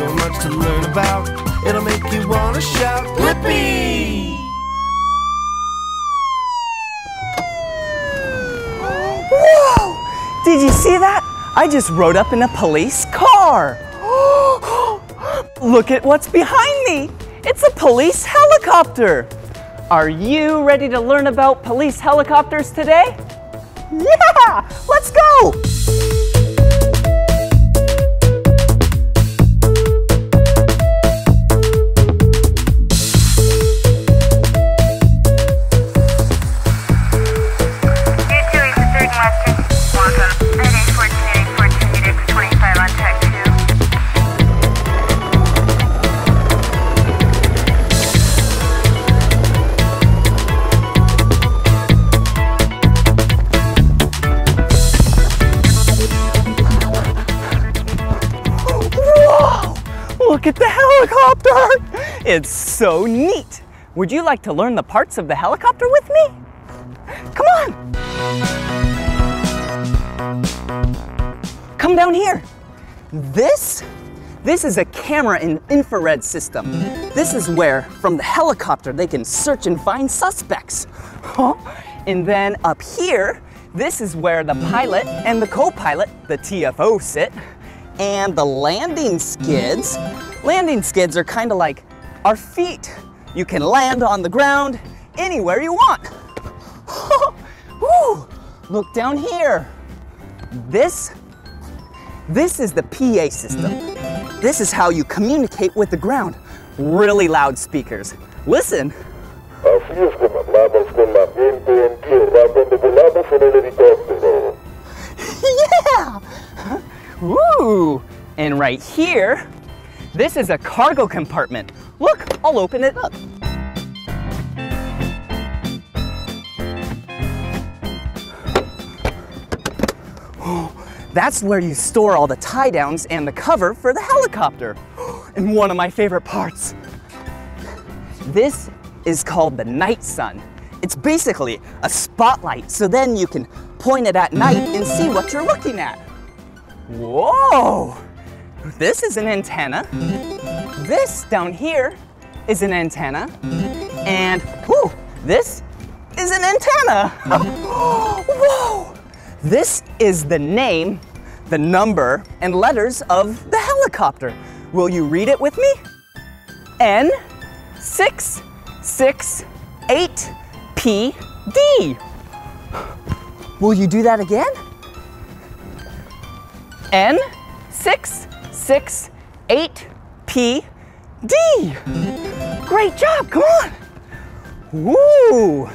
so much to learn about. It'll make you want to shout, Blippi! Whoa! Did you see that? I just rode up in a police car. Look at what's behind me. It's a police helicopter. Are you ready to learn about police helicopters today? Yeah, let's go. Look at the helicopter! It's so neat! Would you like to learn the parts of the helicopter with me? Come on! Come down here. This is a camera and infrared system. This is where, from the helicopter, they can search and find suspects. And then up here, this is where the pilot and the co-pilot, the TFO, sit. And the landing skids are kind of like our feet. You can land on the ground anywhere you want. Woo! Look down here. This is the PA system. This is how you communicate with the ground. Really loud speakers. Listen. Yeah! Woo! And right here, this is a cargo compartment. Look, I'll open it up. That's where you store all the tie downs and the cover for the helicopter. And one of my favorite parts. This is called the night sun. It's basically a spotlight, so then you can point it at night and see what you're looking at. Whoa! This is an antenna. This down here is an antenna. And whoo, this is an antenna. Whoa! This is the name, the number, and letters of the helicopter. Will you read it with me? N668PD. Will you do that again? N668PD. Great job, come on. Woo!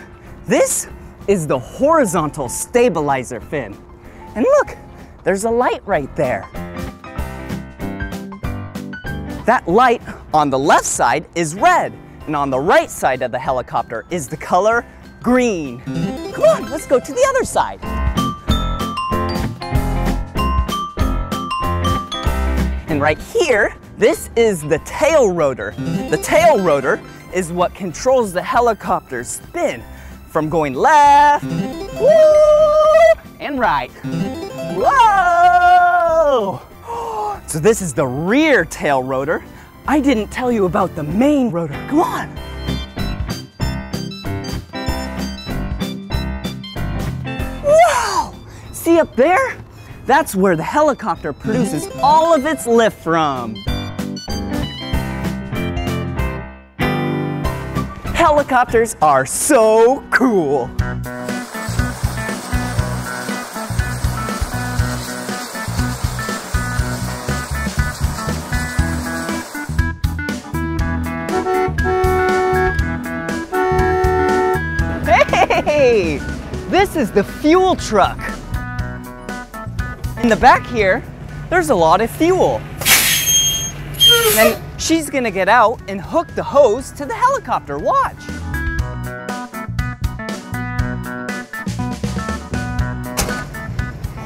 This is the horizontal stabilizer fin. And look, there's a light right there. That light on the left side is red, and on the right side of the helicopter is the color green. Come on, let's go to the other side. And right here, this is the tail rotor. The tail rotor is what controls the helicopter's spin from going left, woo, and right. Whoa! So this is the rear tail rotor. I didn't tell you about the main rotor. Come on. Wow! See up there? That's where the helicopter produces all of its lift from. Helicopters are so cool. Hey, this is the fuel truck. In the back here, there's a lot of fuel. And she's gonna get out and hook the hose to the helicopter. Watch.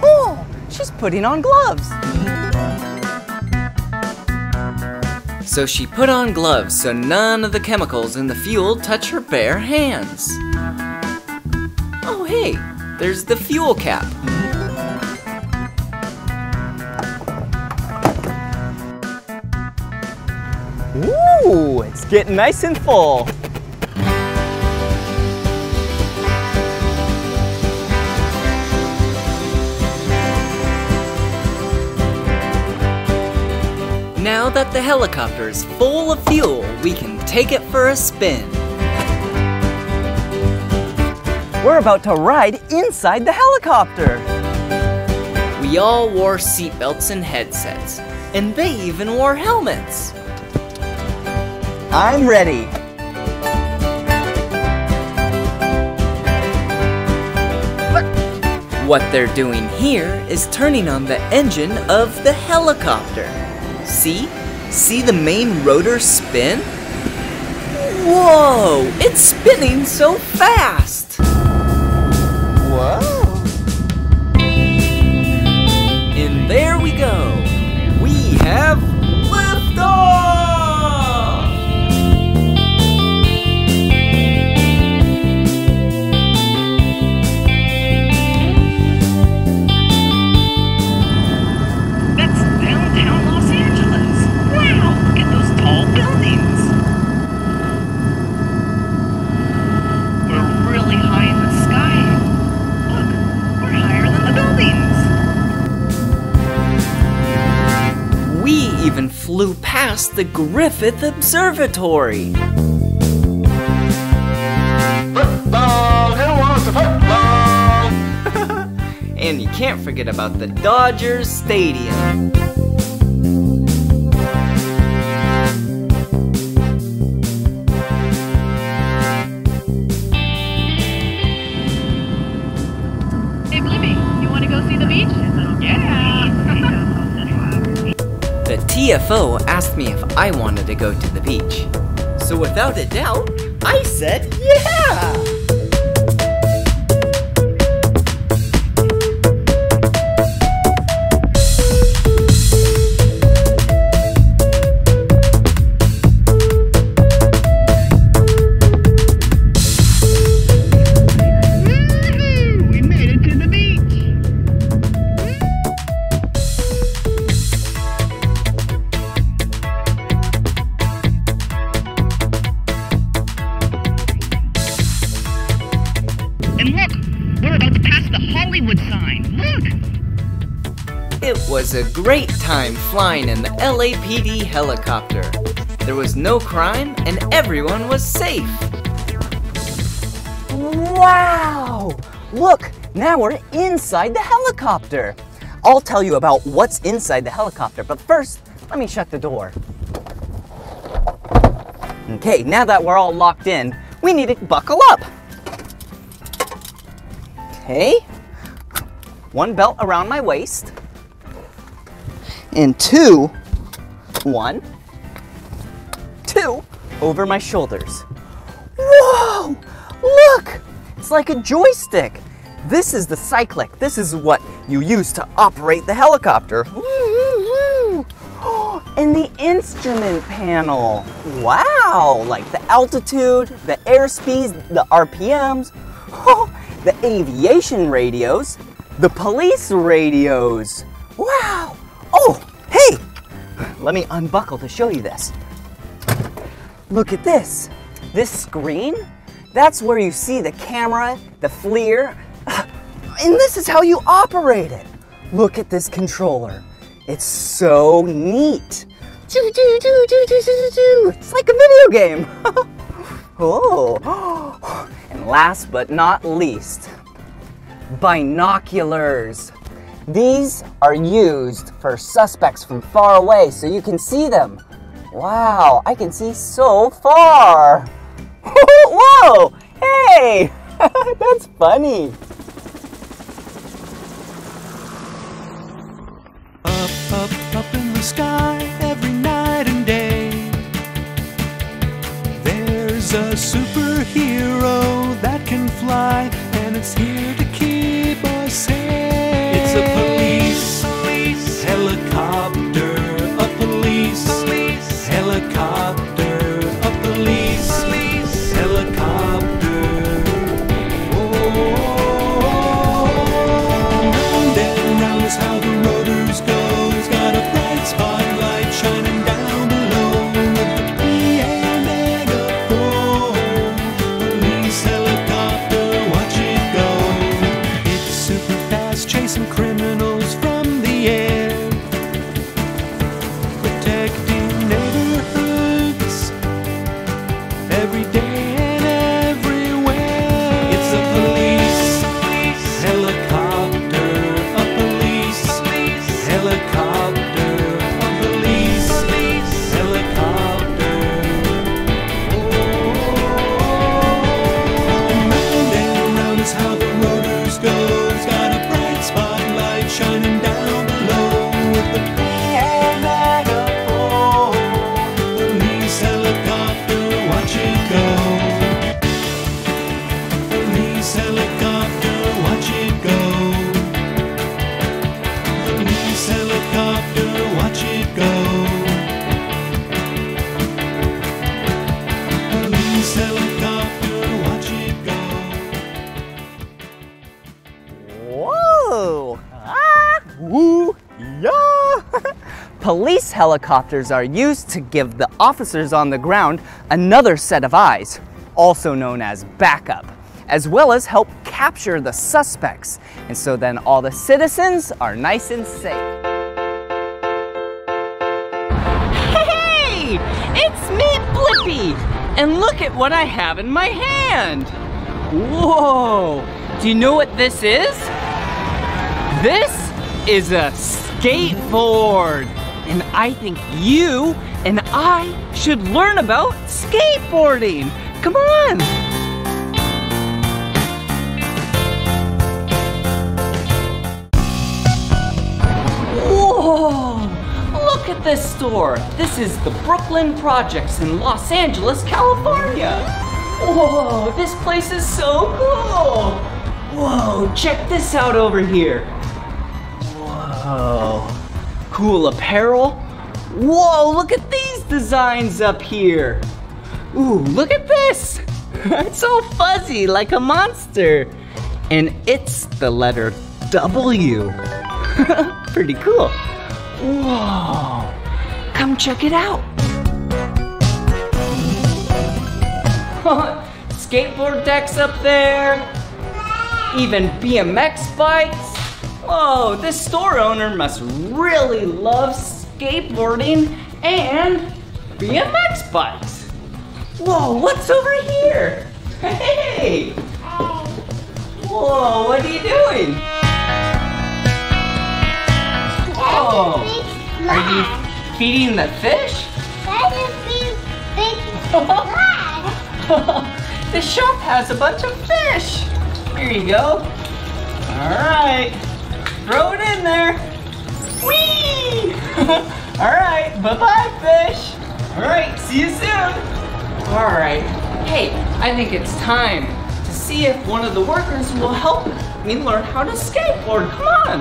Oh, she's putting on gloves. So she put on gloves so none of the chemicals in the fuel touch her bare hands. Oh hey, there's the fuel cap. Ooh, it's getting nice and full. Now that the helicopter is full of fuel, we can take it for a spin. We're about to ride inside the helicopter. We all wore seatbelts and headsets, and they even wore helmets. I'm ready. What they're doing here is turning on the engine of the helicopter. See? See the main rotor spin? Whoa! It's spinning so fast! Whoa! And there we go! We have liftoff! That's downtown Los Angeles! Wow! Look at those tall buildings! We're really high in the sky. Look, we're higher than the buildings. We even flew past the Griffith Observatory. Football! Who wants a football? And you can't forget about the Dodgers Stadium. Hey, Blippi, you want to go see the beach? Yeah! The TFO asked me if I wanted to go to the beach. So without a doubt, I said yeah! We made it to the beach! And look, we're about to pass the Hollywood sign. Look! It was a great time flying in the LAPD helicopter. There was no crime and everyone was safe. Wow! Look, now we're inside the helicopter. I'll tell you about what's inside the helicopter, but first, let me shut the door. Okay, now that we're all locked in, we need to buckle up. Okay, one belt around my waist, and two over my shoulders. Whoa! Look! It's like a joystick. This is the cyclic. This is what you use to operate the helicopter. And the instrument panel. Wow! Like the altitude, the airspeed, the RPMs, the aviation radios, the police radios. Wow! Oh, hey! Let me unbuckle to show you this. Look at this. This screen, that's where you see the camera, the FLIR, and this is how you operate it. Look at this controller. It's so neat. It's like a video game. Oh. And last but not least, binoculars. These are used for suspects from far away so you can see them. Wow, I can see so far. Whoa, hey, that's funny. Up in the sky every night and day. There's a superhero that can fly, and it's here to keep us safe. It's a police helicopter, a police helicopter, a police helicopter. Round and round is how the rotors go. It's got a bright spotlight shining down below. With the Police helicopters are used to give the officers on the ground another set of eyes, also known as backup, as well as help capture the suspects. And so then all the citizens are nice and safe. Hey, it's me, Blippi, and look at what I have in my hand. Whoa, do you know what this is? This is a skateboard, and I think you and I should learn about skateboarding. Come on. Whoa, look at this store. This is the Brooklyn Projects in Los Angeles, California. Whoa, this place is so cool. Whoa, check this out over here. Whoa, cool apparel. Whoa, look at these designs up here. Ooh, look at this. It's so fuzzy, like a monster. And it's the letter W. Pretty cool. Whoa, come check it out. Skateboard decks up there, even BMX bikes. Whoa, this store owner must really love skateboarding and BMX bikes. Whoa, what's over here? Hey! Whoa, what are you doing? Whoa, are you feeding the fish? The shop has a bunch of fish. Here you go. All right, throw it in there. Whee! All right, bye-bye, fish. All right, see you soon. All right, hey, I think it's time to see if one of the workers will help me learn how to skateboard. Come on.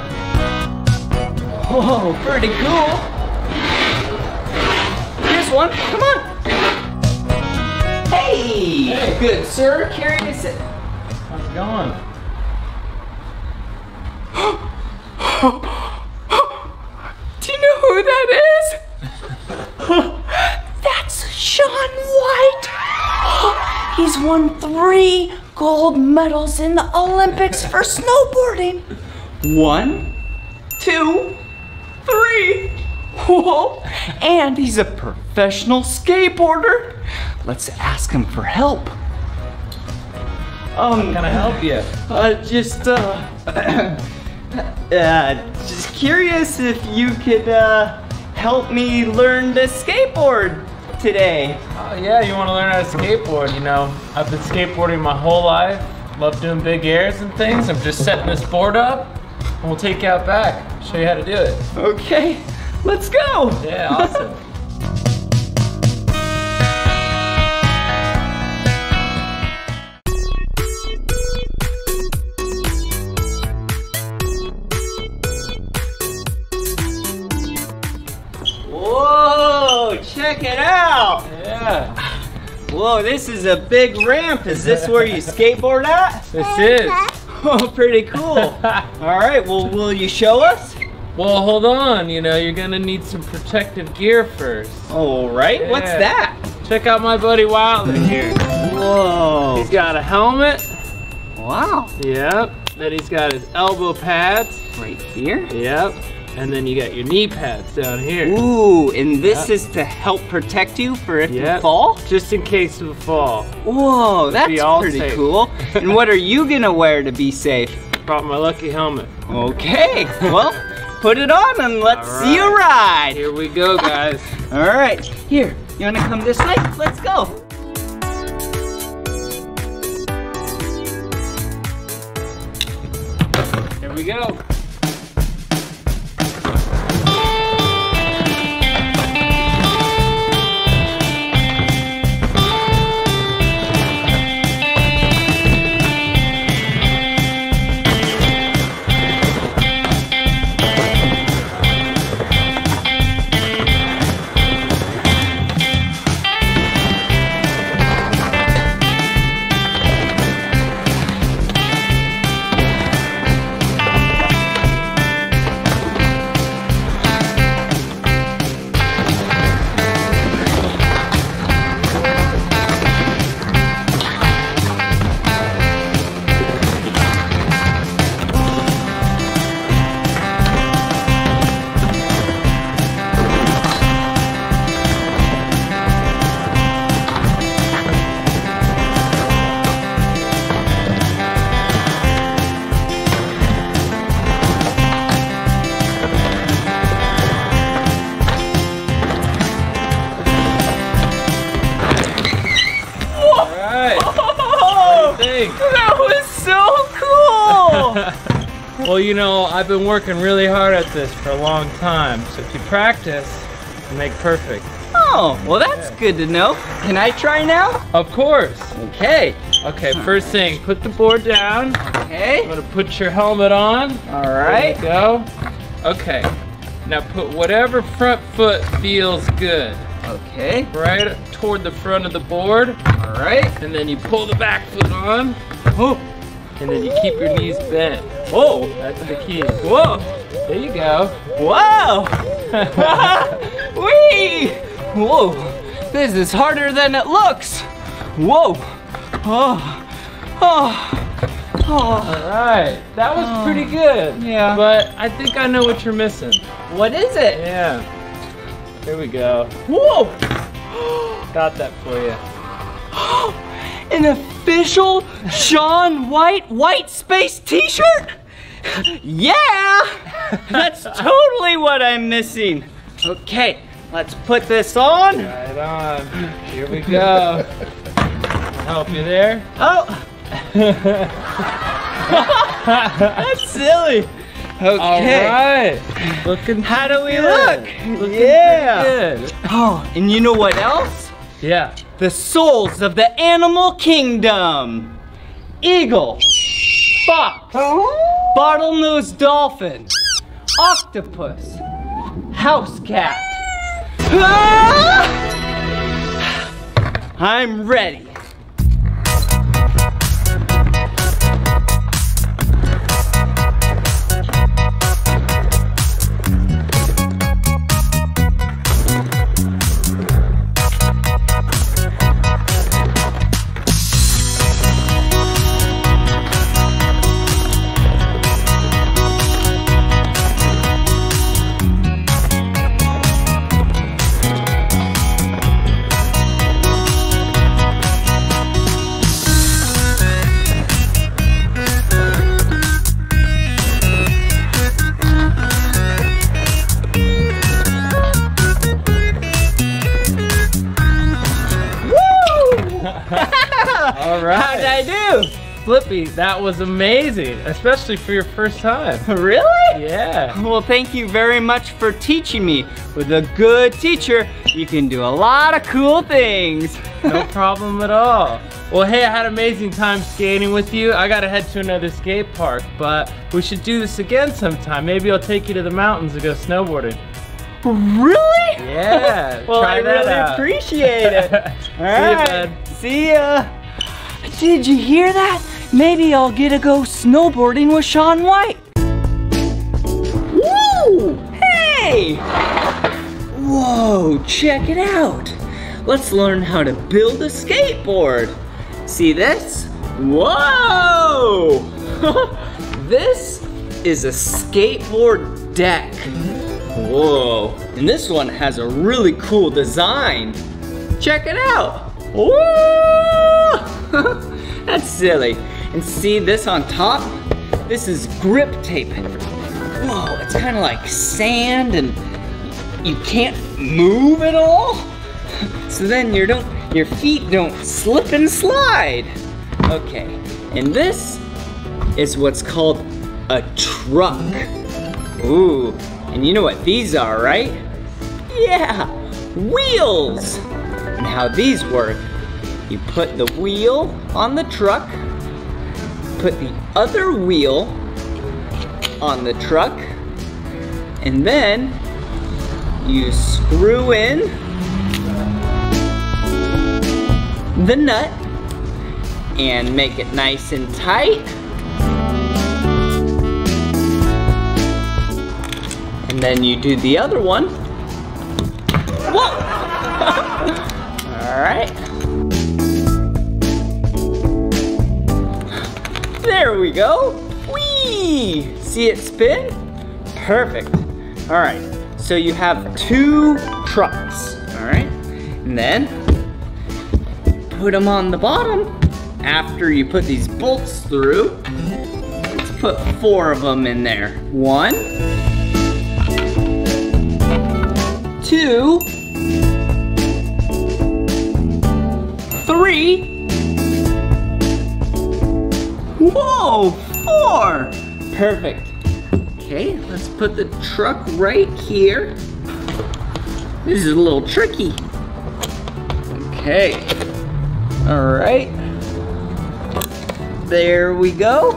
Whoa, pretty cool. Here's one, come on. Hey, good sir, curious. How's it going? Do you know who that is? That's Shaun White. He's won 3 gold medals in the Olympics for snowboarding. 1, 2, 3. Whoa, and he's a professional skateboarder. Let's ask him for help. How can I help you? Just curious if you could help me learn to skateboard today. Oh yeah, you want to learn how to skateboard? You know, I've been skateboarding my whole life. Love doing big airs and things. I'm just setting this board up, and we'll take you out back. Show you how to do it. Okay, let's go. Yeah, awesome. Whoa, check it out. Yeah. Whoa, this is a big ramp. Is this where you skateboard at? This is. Oh, pretty cool. All right, well, will you show us? Well, hold on. You know, you're gonna need some protective gear first. All right, Yeah. what's that? Check out my buddy Wilder here. Whoa. He's got a helmet. Wow. Yep. Then he's got his elbow pads. Right here? Yep. And then you got your knee pads down here. Ooh, and this Yep. is to help protect you for if you Yep. fall? Just in case of a fall. Whoa, that's be all pretty safe. cool. And what are you gonna wear to be safe? Brought my lucky helmet. Okay, well, put it on and let's All see you right. ride. Here we go, guys. All right, here, you wanna come this way? Let's go. Here we go. That was so cool! Well, you know, I've been working really hard at this for a long time, so if you practice, you make perfect. Oh, well that's good to know. Can I try now? Of course. Okay. Okay, first thing, put the board down. Okay. I'm gonna put your helmet on. All right. There you go. Okay, now put whatever front foot feels good. Okay. Right toward the front of the board. All right. And then you pull the back foot on. Oh. And then you keep your knees bent. Whoa. That's the key. Whoa. There you go. Wow. Whee. Whoa. This is harder than it looks. Whoa. Oh. Oh. Oh. All right, that was pretty good. Yeah. But I think I know what you're missing. What is it? Yeah. Here we go. Whoa. Got that for you. An official Shaun White space t-shirt? Yeah! That's totally what I'm missing. Okay, let's put this on. Right on. Here we go. Help you there? Oh. That's silly. Okay. All right. Looking How do we good. look? Looking Yeah. pretty good. Oh, and you know what else? Yeah. The souls of the animal kingdom. Eagle, fox, bottlenose dolphin, octopus, house cat. Ah! I'm ready. All right. How'd I do? Blippi, that was amazing, especially for your first time. Really? Yeah. Well, thank you very much for teaching me. With a good teacher, you can do a lot of cool things. No problem at all. Well, hey, I had an amazing time skating with you. I gotta head to another skate park, but we should do this again sometime. Maybe I'll take you to the mountains to go snowboarding. Really? Yeah. Well, try I that really out. appreciate it. All See ya, right. bud. See ya. Did you hear that? Maybe I'll get to go snowboarding with Shaun White. Woo! Hey! Whoa, check it out. Let's learn how to build a skateboard. See this? Whoa! This is a skateboard deck. Whoa, and this one has a really cool design. Check it out. Whoa! That's silly. And see this on top? This is grip tape. Whoa, it's kind of like sand and you can't move at all. So then your feet don't slip and slide. Okay, and this is what's called a truck. Ooh, and you know what these are, right? Yeah, wheels. And how these work, you put the wheel on the truck, put the other wheel on the truck, and then you screw in the nut and make it nice and tight. And then you do the other one. Whoa! All right. There we go. Whee! See it spin? Perfect. All right, so you have two trucks, all right? And then put them on the bottom after you put these bolts through. Let's put 4 of them in there. 1, 2, 3, more. Perfect. Okay, let's put the truck right here. This is a little tricky. Okay. All right. There we go.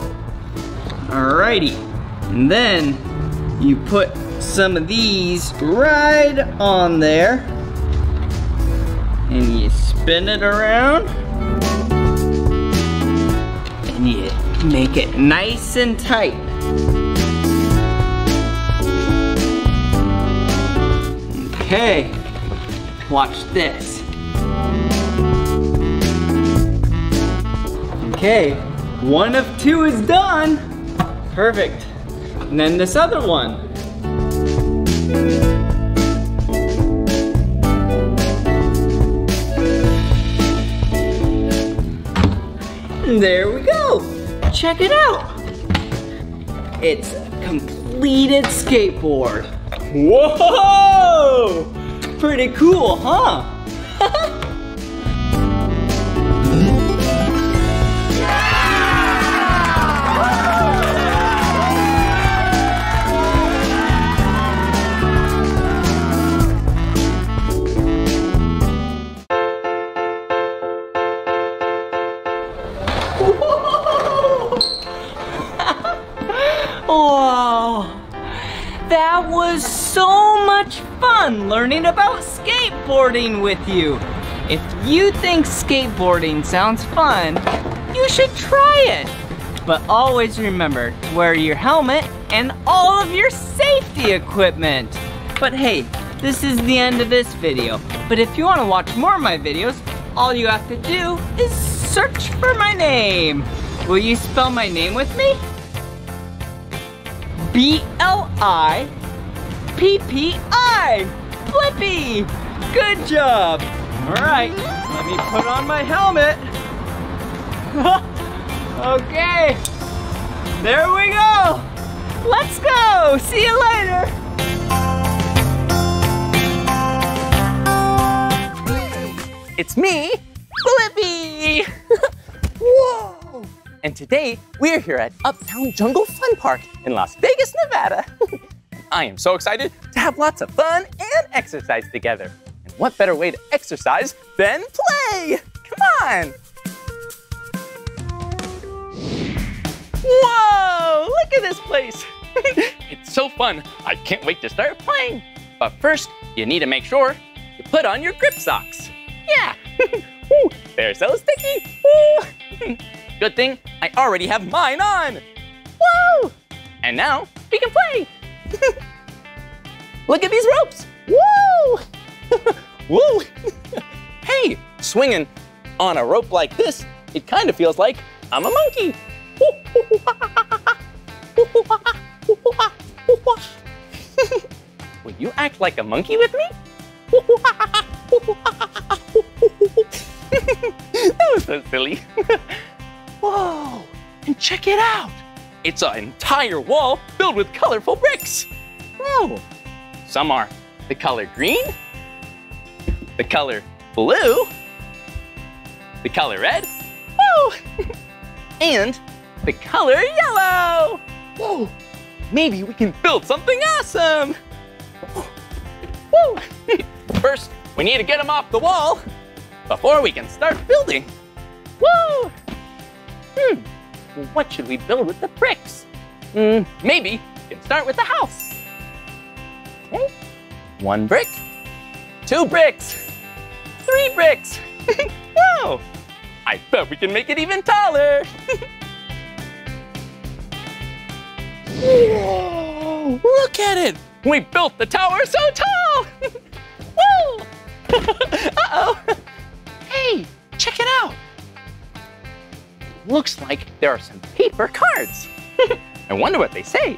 Alrighty. And then you put some of these right on there. And you spin it around. And you make it nice and tight. Okay. Watch this. Okay. One of two is done. Perfect. And then this other one. And there we go. Check it out. It's a completed skateboard. Whoa! Pretty cool, huh? Whoa! That was so much fun learning about skateboarding with you. If you think skateboarding sounds fun, you should try it. But always remember to wear your helmet and all of your safety equipment. But hey, this is the end of this video. But if you want to watch more of my videos, all you have to do is search for my name. Will you spell my name with me? B-L-I-P-P-I, Blippi. Good job. All right, let me put on my helmet. Okay, there we go. Let's go. See you later. It's me, Blippi. Whoa. And today, we're here at Uptown Jungle Fun Park in Las Vegas, Nevada. I am so excited to have lots of fun and exercise together. And what better way to exercise than play? Come on. Whoa, look at this place. It's so fun. I can't wait to start playing. But first, you need to make sure you put on your grip socks. Yeah. Woo, they're so sticky. Woo. Good thing I already have mine on. Woo! And now we can play. Look at these ropes. Woo! Woo! Hey, swinging on a rope like this, it kind of feels like I'm a monkey. Will you act like a monkey with me? That was so silly. Whoa, and check it out. It's an entire wall filled with colorful bricks. Whoa. Some are the color green, the color blue, the color red, whoa, and the color yellow. Whoa, maybe we can build something awesome. Woo. First, we need to get them off the wall before we can start building. Woo! What should we build with the bricks? Maybe we can start with the house. Okay. 1 brick, 2 bricks, 3 bricks. Whoa! I bet we can make it even taller. Whoa! Look at it! We built the tower so tall! Woo! Uh-oh! Hey, check it out! Looks like there are some paper cards. I wonder what they say.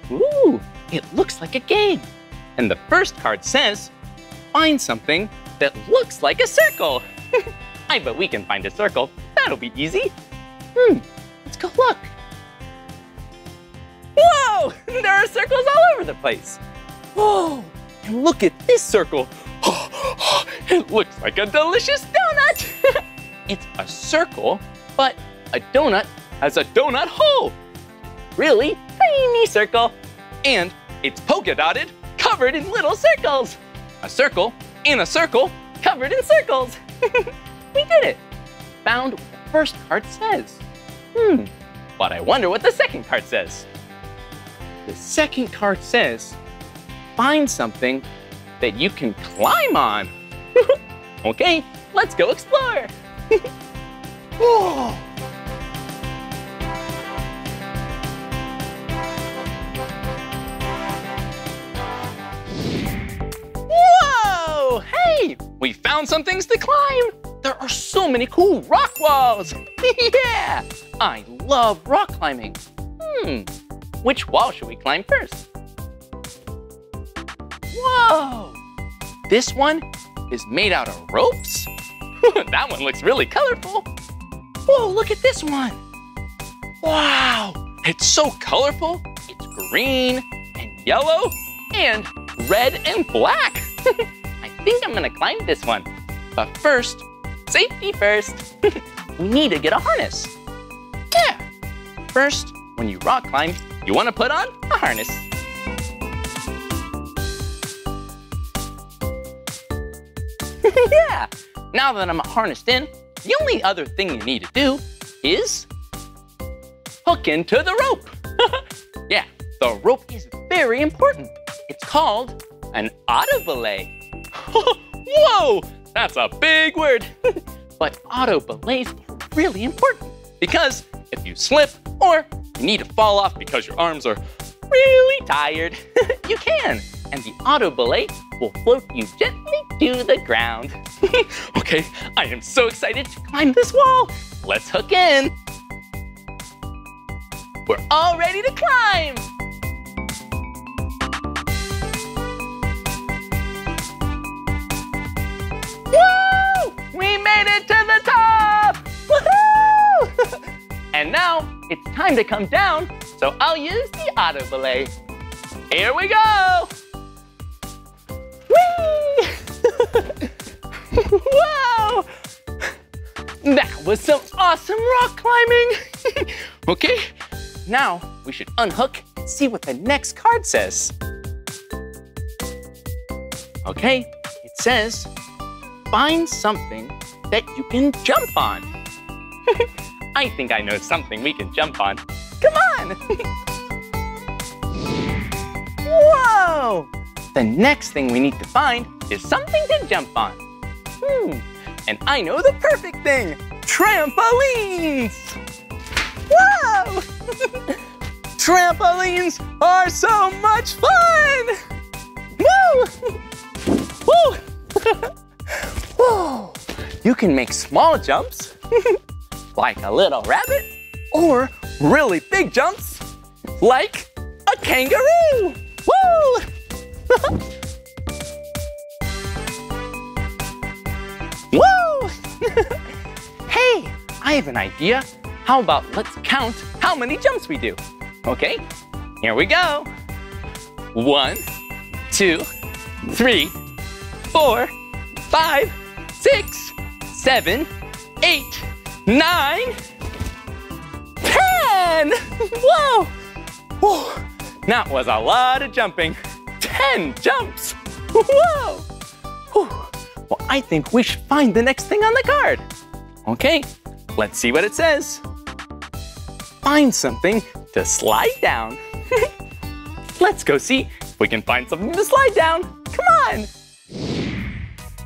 Ooh, it looks like a game. And the first card says, find something that looks like a circle. I bet we can find a circle. That'll be easy. Let's go look. Whoa, there are circles all over the place. Whoa, and look at this circle. It looks like a delicious donut. It's a circle, but a donut has a donut hole. really tiny circle. And it's polka dotted, covered in little circles. A circle in a circle, covered in circles. We did it. Found what the first card says. But I wonder what the second card says. The second card says, find something that you can climb on. Okay, let's go explore. Whoa! Whoa! Hey, we found some things to climb. There are so many cool rock walls. Yeah, I love rock climbing. Which wall should we climb first? Whoa! This one is made out of ropes? That one looks really colorful. Whoa, look at this one. Wow, it's so colorful. It's green and yellow and red and black. I think I'm gonna climb this one. But first, safety first. We need to get a harness. Yeah, first, when you rock climb, you wanna put on a harness. Yeah, now that I'm harnessed in, the only other thing you need to do is hook into the rope. Yeah, the rope is very important. It's called an auto belay. Whoa, that's a big word. But auto belays are really important because if you slip or you need to fall off because your arms are really tired, you can. And the auto belay will float you gently to the ground. Okay, I am so excited to climb this wall. Let's hook in. We're all ready to climb. Woo! We made it to the top! Woohoo! And now it's time to come down, so I'll use the auto belay. Here we go! Whee! Whoa! That was some awesome rock climbing. Okay, now we should unhook and see what the next card says. Okay, it says, find something that you can jump on. I think I know something we can jump on. Come on! Whoa! The next thing we need to find is something to jump on. And I know the perfect thing, trampolines! Whoa! Trampolines are so much fun! Woo! Woo! Whoa! You can make small jumps, like a little rabbit, or really big jumps, like a kangaroo! Woo! Woo! Hey, I have an idea. How about let's count how many jumps we do? Okay, here we go. 1, 2, 3, 4, 5, 6, 7, 8, 9, 10! Whoa! Whoa! That was a lot of jumping. 10 jumps! Whoa! Whew. Well, I think we should find the next thing on the card. Okay, let's see what it says. Find something to slide down. Let's go see if we can find something to slide down. Come on!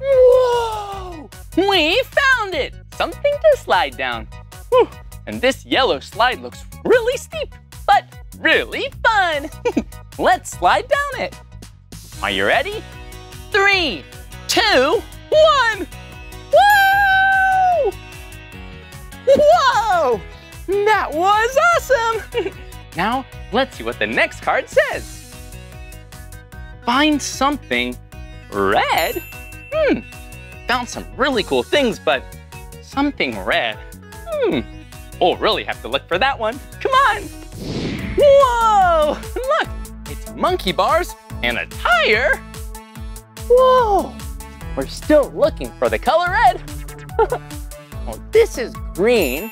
Whoa! We found it! Something to slide down. Whew. And this yellow slide looks really steep, but really fun. Let's slide down it. Are you ready? 3, 2, 1. Woo! Whoa! That was awesome! Now, let's see what the next card says. Find something red? Found some really cool things, but something red. We'll really have to look for that one. Come on! Whoa! Look, it's monkey bars and a tire. Whoa! We're still looking for the color red. Well, this is green,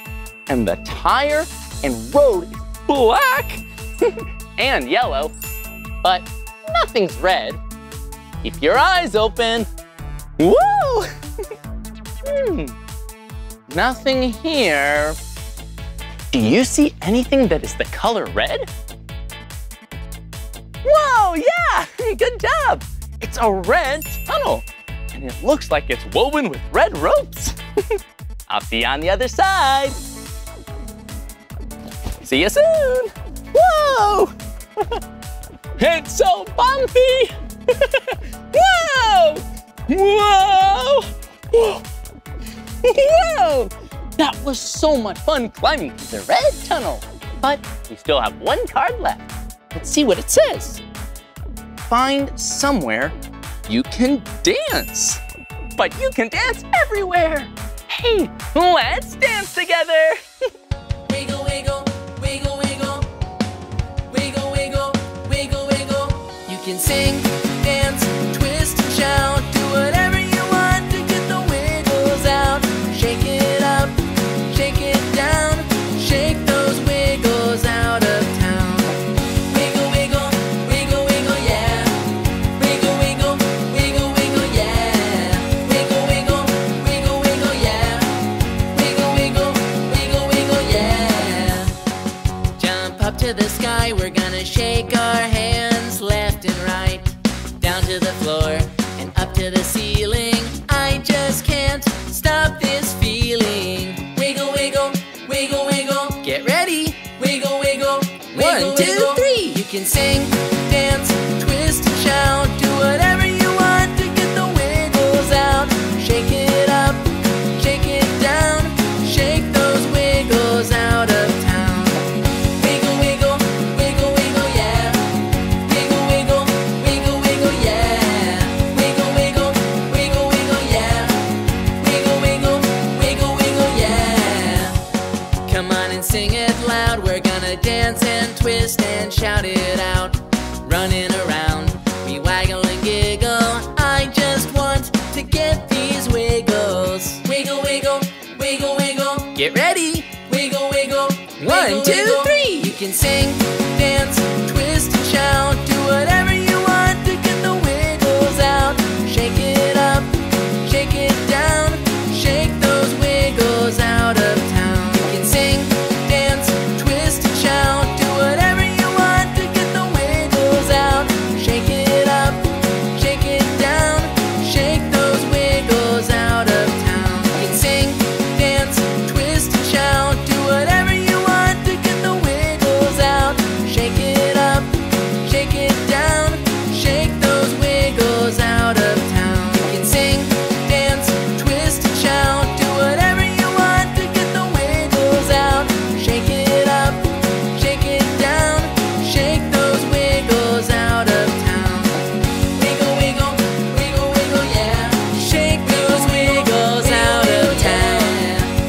and the tire and road is black and yellow, but nothing's red. Keep your eyes open. Whoa! Nothing here. Do you see anything that is the color red? Whoa, yeah, good job. It's a red tunnel, and it looks like it's woven with red ropes. I'll see you on the other side. See you soon. Whoa! It's so bumpy. Whoa! Whoa! Whoa! Whoa! That was so much fun climbing through the red tunnel. But we still have one card left. Let's see what it says. Find somewhere you can dance. But you can dance everywhere. Hey, let's dance together. Wiggle, wiggle, wiggle, wiggle. Wiggle, wiggle, wiggle, wiggle. You can sing, dance, twist, and shout. Do whatever you want to get the wiggles out. Shake it up, shake it down. Shake those wiggles out of town. Wiggle, wiggle, wiggle, wiggle, yeah. Wiggle, wiggle, wiggle, wiggle, yeah. Wiggle, wiggle, wiggle, wiggle, yeah. Wiggle, wiggle, wiggle, wiggle, yeah. Jump up to the sky, we're gonna shake our hands left and right. Down to the floor and up to the ceiling. I just can't stop this feeling. Wiggle, wiggle, wiggle, wiggle. Get ready. Wiggle, wiggle, wiggle, 1, 2, 3. You can sing, dance, twist, and shout. Do whatever you want to get the wiggles out. Shake it up, shake it down. Shake those wiggles out of town. Wiggle, wiggle, wiggle, wiggle, yeah. Wiggle, wiggle, wiggle, wiggle, yeah. Wiggle, wiggle, wiggle, wiggle, yeah. Wiggle, wiggle, wiggle, wiggle, yeah. Come on and sing it loud. We're gonna dance and twist and shout it out. Running around, we waggle and giggle. I just want to get these wiggles. Wiggle, wiggle, wiggle, wiggle. Get ready. Wiggle, wiggle, 1, 2, 3. You can sing, dance, twist, and shout. Do whatever you want to get the wiggles out. Shake it up, shake it down. Shake those wiggles out of town. You can sing, dance, twist, and shout. Do whatever you want to get the wiggles out. Shake it up, shake it down. Shake those wiggles out of town. You can sing, dance, twist, and shout. Do whatever you want to get the wiggles out. Shake it up, shake it down. Shake those wiggles out of town. You can sing, dance, twist, and shout. Do whatever you want to get the wiggles out. Shake it up, shake it down. Shake those wiggles out of town. Wiggle, wiggle, wiggle, wiggle, yeah. Shake those wiggles out of town.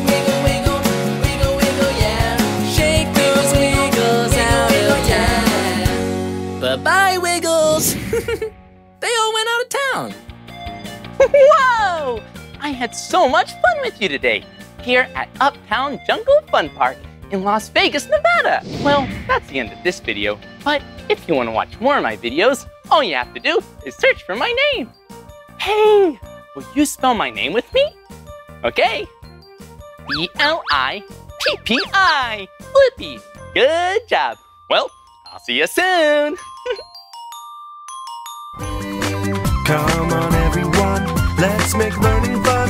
Wiggle, wiggle, wiggle, wiggle, yeah. Shake those wiggles out of town. Bye-bye, wiggles. They all went out of town. Whoa! I had so much fun with you today here at Uptown Jungle Fun Park in Las Vegas, Nevada. Well, that's the end of this video, but if you want to watch more of my videos, all you have to do is search for my name. Hey, will you spell my name with me? Okay. B-L-I-P-P-I, Blippi. Good job. Well, I'll see you soon. Come on everyone, let's make learning fun.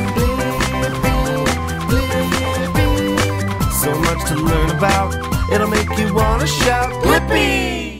So much to learn about, it'll make you wanna shout, Blippi!